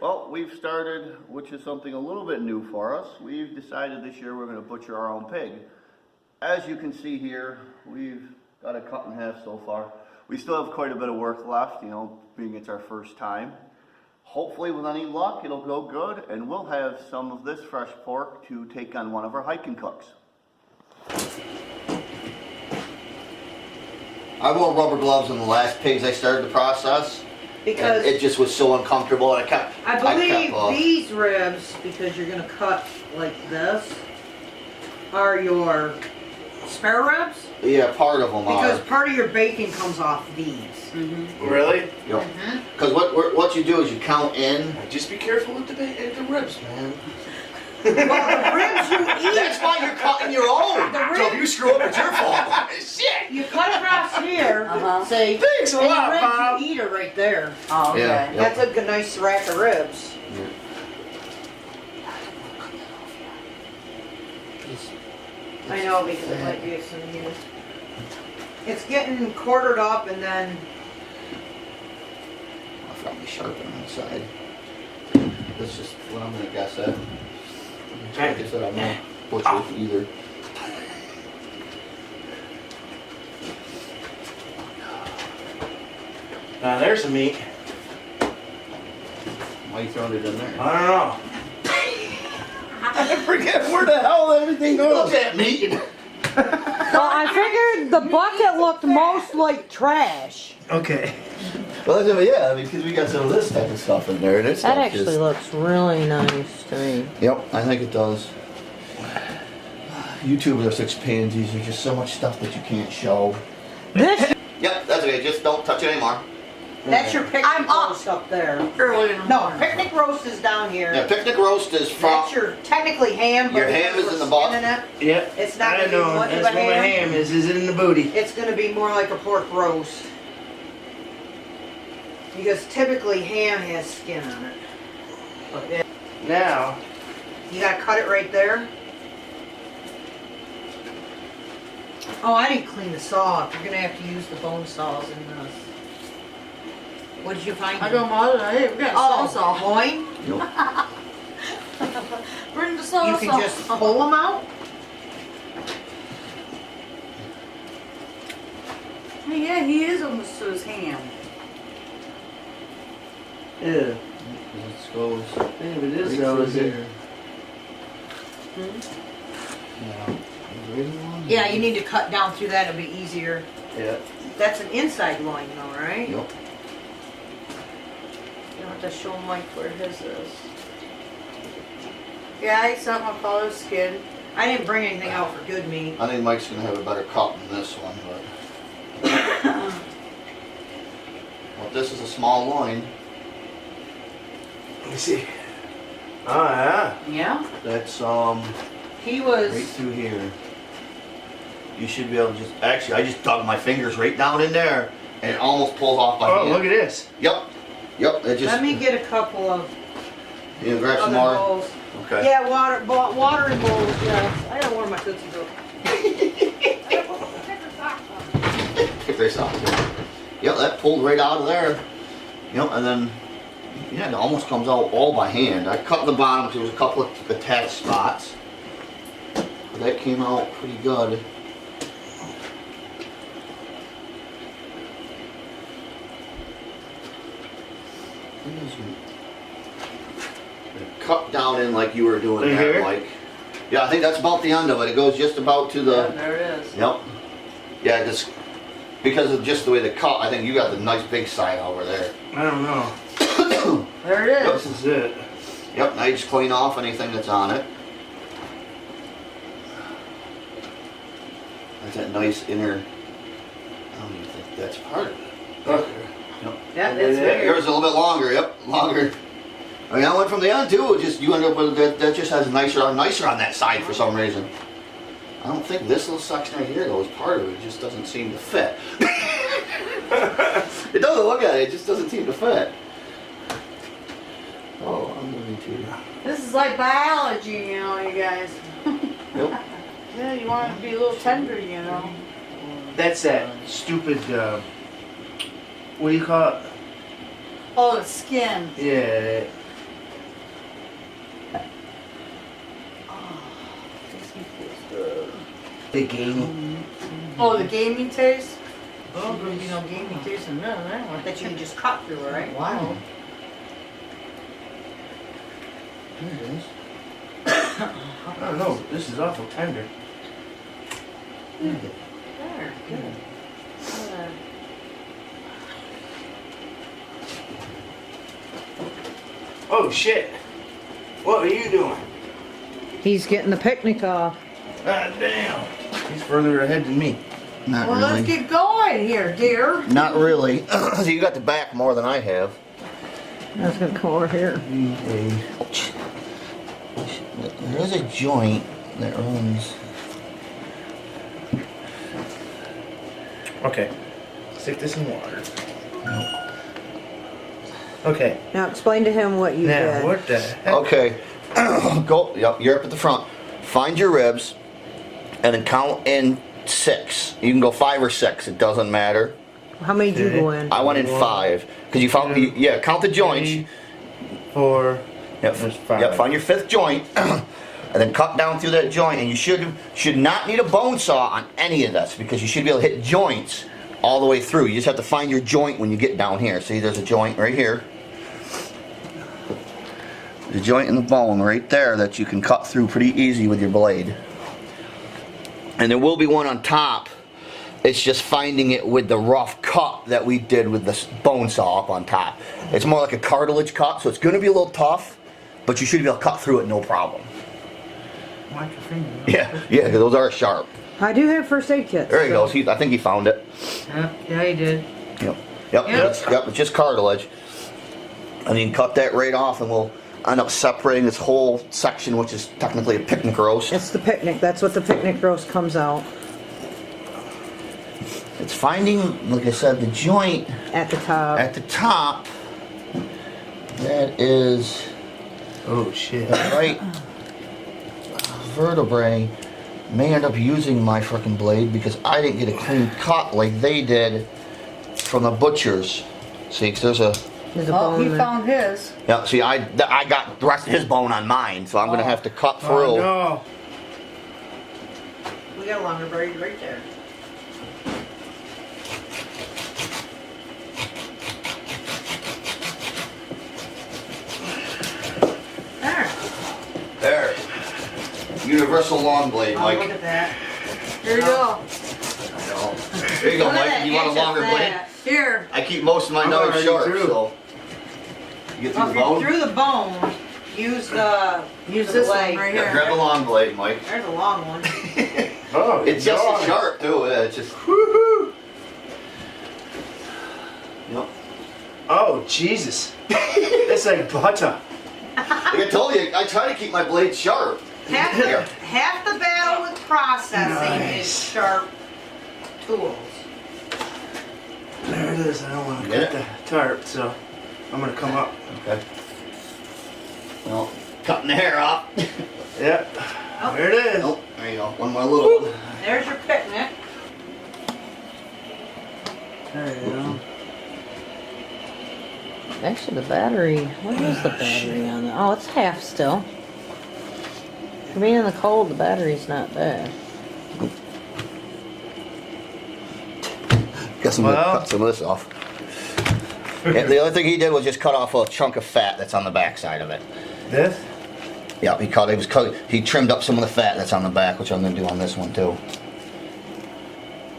Well, we've started, which is something a little bit new for us. We've decided this year we're going to butcher our own pig. As you can see here, we've got it cut in half so far. We still have quite a bit of work left, being it's our first time. Hopefully with any luck it'll go good, and we'll have some of this fresh pork to take on one of our hiking cooks. I wore rubber gloves on the last pigs I started the process. Because it just was so uncomfortable, and I believe these ribs, because you're going to cut like this, are your spare ribs? Yeah, part of them because part of your bacon comes off these. Mm-hmm. Really? Yep. Because what you do is you count in. Just be careful with the ribs, man. Well, the ribs you eat. That's why you're cutting your own. So if you screw up, it's your fault. Shit. You cut across here. Say. Thanks a lot, the ribs Bob. you eat are right there. Oh, okay. Yeah, That's a good, nice rack of ribs. Yeah. I know, because it might be some use. It's getting quartered up, and then. I forgot my sharpener on the side. That's just what I'm gonna guess at. Like I said, I'm not butcher either. Now there's some meat. Why are you throwing it in there? I don't know. I forget where the hell everything goes. Look at meat. Well, I figured the bucket looked most like trash. Okay. Well, yeah, because we got some of this type of stuff in there. And that actually looks really nice to me. Yep, I think it does. YouTubers are such pansies. There's just so much stuff that you can't show. This. Yep, that's okay. Just don't touch it anymore. That's your picnic roast up there. Early in the morning. No, picnic roast is down here. Yeah, picnic roast is from. That's your technically ham, but your ham is in the bottom. Yep. It's not I going to be know. much of That's a what my ham. ham is in the booty. It's going to be more like a pork roast. Because typically ham has skin on it. But yeah. Now. You got to cut it right there. Oh, I didn't clean the saw up. You're going to have to use the bone saws in this. What did you find? I go mother. Hey, we got a saw. Loin? Yep. Bring the saw. You can just pull them out? Hey, yeah, he is almost to his ham. Yeah. It goes. Yeah, but this goes here. Yeah, you need to cut down through that. It'll be easier. Yeah. That's an inside loin though, right? Yep. You have to show Mike where his is. Yeah, I ate something on Father's skin. I didn't bring anything out for good meat. I think Mike's gonna have a better cut than this one, but. Well, this is a small loin. Let me see. Oh yeah. Yeah? That's He was. right through here. You should be able to just. Actually, I just dug my fingers right down in there, and it almost pulls off my hand. Oh, look at this. Yep. Yep. It just. Let me get a couple of You grab some other more. bowls. Okay. Yeah, watering bowls. Yes, I gotta warm my cookie dough. Kick this off. Yep, that pulled right out of there. Yep, and then yeah, it almost comes out all by hand. I cut the bottom because there was a couple of attached spots. But that came out pretty good. Cut down in like you were doing Right there, here? Mike. Yeah, I think that's about the end of it. It goes just about to the. Yeah, there it is. Yep. Yeah, just because of just the way the cut, I think you got the nice big side over there. I don't know. There it This is. is it. Yep, now you just clean off anything that's on it. That's that nice inner. I don't even think that's part of it. Okay. Yep. Yeah, that's there. bigger. Yours is a little bit longer. Yep, longer. I mean, I went from the end too. It just you end up with that just has nicer on that side for some reason. I don't think this little section right here though is part of it. It just doesn't seem to fit. It doesn't look at it. It just doesn't seem to fit. Oh, I'm moving to. This is like biology, you know, you guys. Yep. Yeah, you want it to be a little tender, you know. That's that stupid. What do you call it? Oh, it's skin. Yeah. The gamey. Oh, the gaming taste? Oh, there'll be no gaming taste in that one. That you can just cut through, right? Wow. There it is. I don't know. This is awful tender. There, good. Oh shit! What are you doing? He's getting the picnic off. God damn! He's further ahead than me. Not Well, let's really. get going here, dear. Not really. So you got the back more than I have. I was gonna come over here. There's a joint that runs. Okay. Stick this in water. Okay. Now explain to him what you Now, did. what the heck? Okay. Go. Yep. You're up at the front. Find your ribs, and then count in 6. You can go 5 or 6. It doesn't matter. How many did you go in? I went in 5 because you found. Yeah. Count the joints. 3, 4. Yep. There's 5. Yep. Find your 5th joint, and then cut down through that joint. And you should not need a bone saw on any of this because you should be able to hit joints all the way through. You just have to find your joint when you get down here. See, there's a joint right here. The joint in the bone right there that you can cut through pretty easy with your blade. And there will be one on top. It's just finding it with the rough cut that we did with the bone saw up on top. It's more like a cartilage cut, so it's going to be a little tough, but you should be able to cut through it no problem. Watch your finger. Yeah, because those are sharp. I do have first aid kits. There he goes. I think he found it. Yeah, he did. Yep. Yep. It's just cartilage. And you can cut that right off, and we'll end up separating this whole section, which is technically a picnic roast. It's the picnic. That's what the picnic roast comes out. It's finding, like I said, the joint At the top. at the top. That is Oh shit. the right vertebrae. May end up using my frickin' blade because I didn't get a clean cut like they did from the butchers. See, 'cause there's a. There's a Oh, bone he there. found his. Yeah, see, I got the rest of his bone on mine, so I'm gonna have to cut through. Oh, no. We got a longer braid right there. There. There. Universal long blade, Oh, Mike. look at that. Here you go. There you go, Look at Mike. that You want a inch of longer blade? fat. Here. I keep most of my I'm knives already sharp, through. so. You get through Well, the if you're bone? through the bone, use the Use this one blade. right Yeah, here. grab the long blade, Mike. There's a long one. Oh, It's just God. as sharp, too. It's just. Woohoo! Yep. Oh, Jesus. It's like butter. Like I told you, I try to keep my blade sharp. Half the battle with processing is Nice. sharp tools. There it is. I don't want to Get cut the tarp, so I'm going to come up. Okay. Well, cutting the hair off. Yep. There it is. Oh, there you go. One more little one. There's your picnic. There you go. Actually, the battery. What is the battery on there? Oh, it's half still. For being in the cold, the battery's not bad. Guess I'm Well. gonna cut some of this off. Yeah, the other thing he did was just cut off a chunk of fat that's on the back side of it. This? Yeah, he trimmed up some of the fat that's on the back, which I'm gonna do on this one too.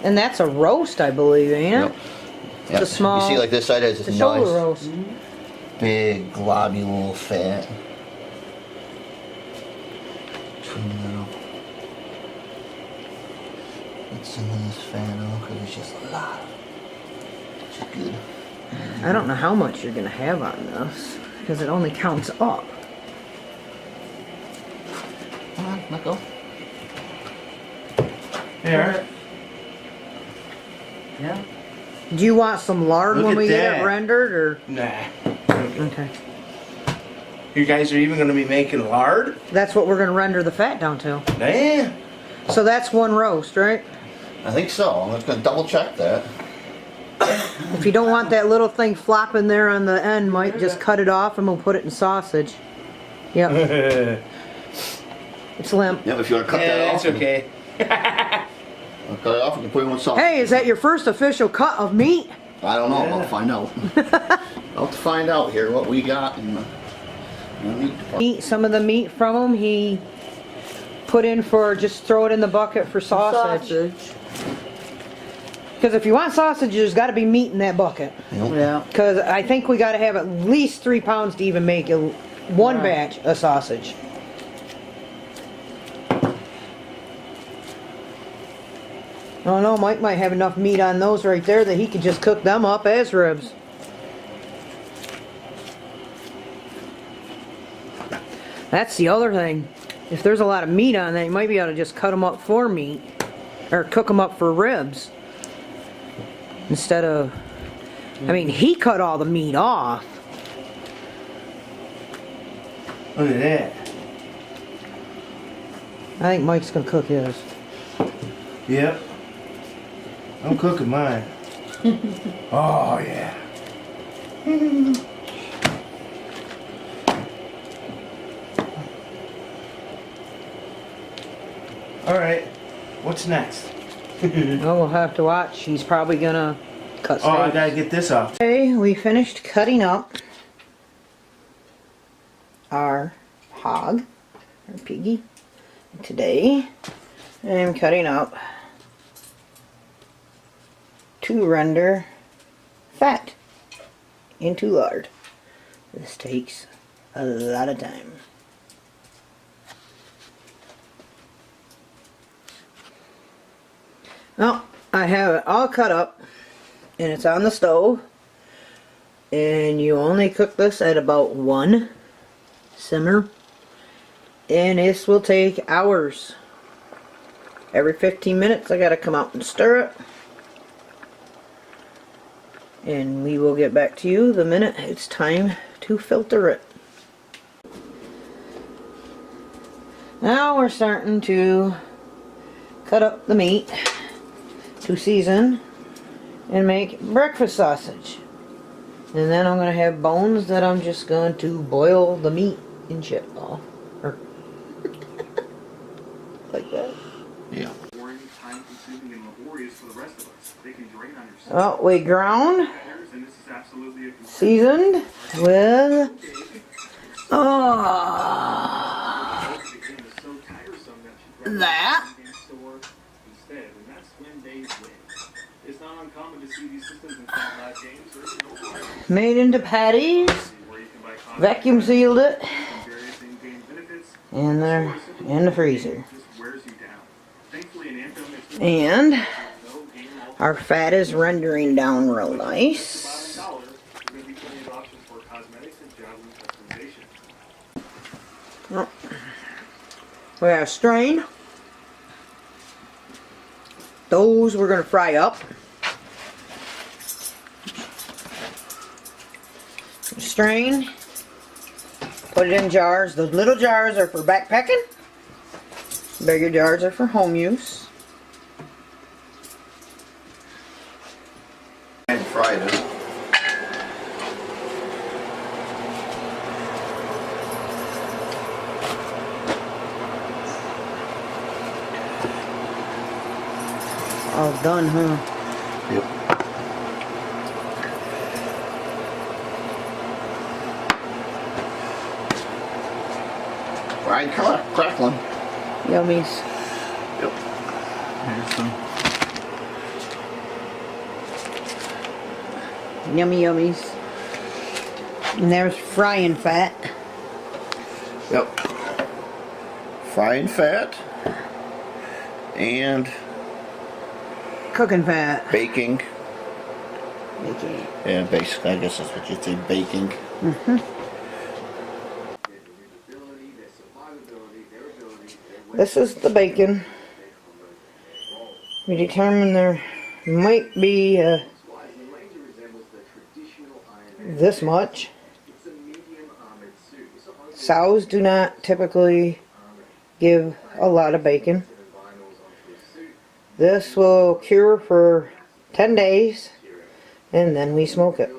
And that's a roast, I believe, ain't it? Yep. The small- You see, like this side has The this shoulder nice, roast. big, globule fat. Trim that up. Get some of this fat off because it's just a lot. Which is good. I don't know how much you're gonna have on this because it only counts up. Come on, let go. Here. Yeah. Do you want some lard Look when at we get that. it rendered, or Nah. okay? You guys are even going to be making lard? That's what we're gonna render the fat down to. Damn. So that's one roast, right? I think so. I'm just gonna double check that. If you don't want that little thing flopping there on the end, Mike, just cut it off and we'll put it in sausage. Yep, Yeah, it's limp. Yep, if you want to cut that off. that's okay. I'll cut it off and put it in with sausage. Hey, is that your first official cut of meat? I don't know. I'll have to find out. I'll have to find out here what we got in the meat department. Some of the meat from him he put in for, just throw it in the bucket for sausage. Because if you want sausage, there's got to be meat in that bucket. Yeah. Because I think we got to have at least 3 pounds to even make one batch of sausage. I don't know, Mike might have enough meat on those right there that he could just cook them up as ribs. That's the other thing. If there's a lot of meat on that, you might be able to just cut them up for meat. Or cook them up for ribs. Instead of... I mean, he cut all the meat off. Look at that. I think Mike's gonna cook his. Yep. I'm cooking mine. Oh, yeah. Alright. What's next? Well, we'll have to watch. He's probably gonna cut steaks. Oh, I gotta get this off. Okay, we finished cutting up our hog, our piggy. Today, I'm cutting up to render fat into lard. This takes a lot of time. Well, I have it all cut up and it's on the stove, and you only cook this at about 1 simmer, and this will take hours. Every 15 minutes I gotta come out and stir it, and we will get back to you the minute it's time to filter it. Now we're starting to cut up the meat to season and make breakfast sausage. And then I'm going to have bones that I'm just going to boil the meat and shit off. Or like that. Yeah. Time-consuming and laborious for the rest of us. They can drain on your Well, we ground, and this is absolutely a seasoned with that. Instead, and that's when they win. It's not uncommon to see these systems in combat games or Made into patties, where you can buy vacuum sealed it, various in-game benefits. and they're in the freezer. Just wears you down. Thankfully, in Anthem, it's And no game our fat is rendering down real nice. $5. There's going to be plenty of options for cosmetics and javelin customization. We have strain. Those we're going to fry up. Strain. Put it in jars. Those little jars are for backpacking. Bigger jars are for home use. And fried it. All done, huh? Yep. Fried crackling. Yummies. Yep. Here's some. Yummy yummies. And there's frying fat. Yep. Frying fat. And Cooking fat. baking. Okay. Yeah, basically, I guess that's what you'd say, baking. This is the bacon. We determined there might be this much. Sows do not typically give a lot of bacon. This will cure for 10 days and then we smoke it.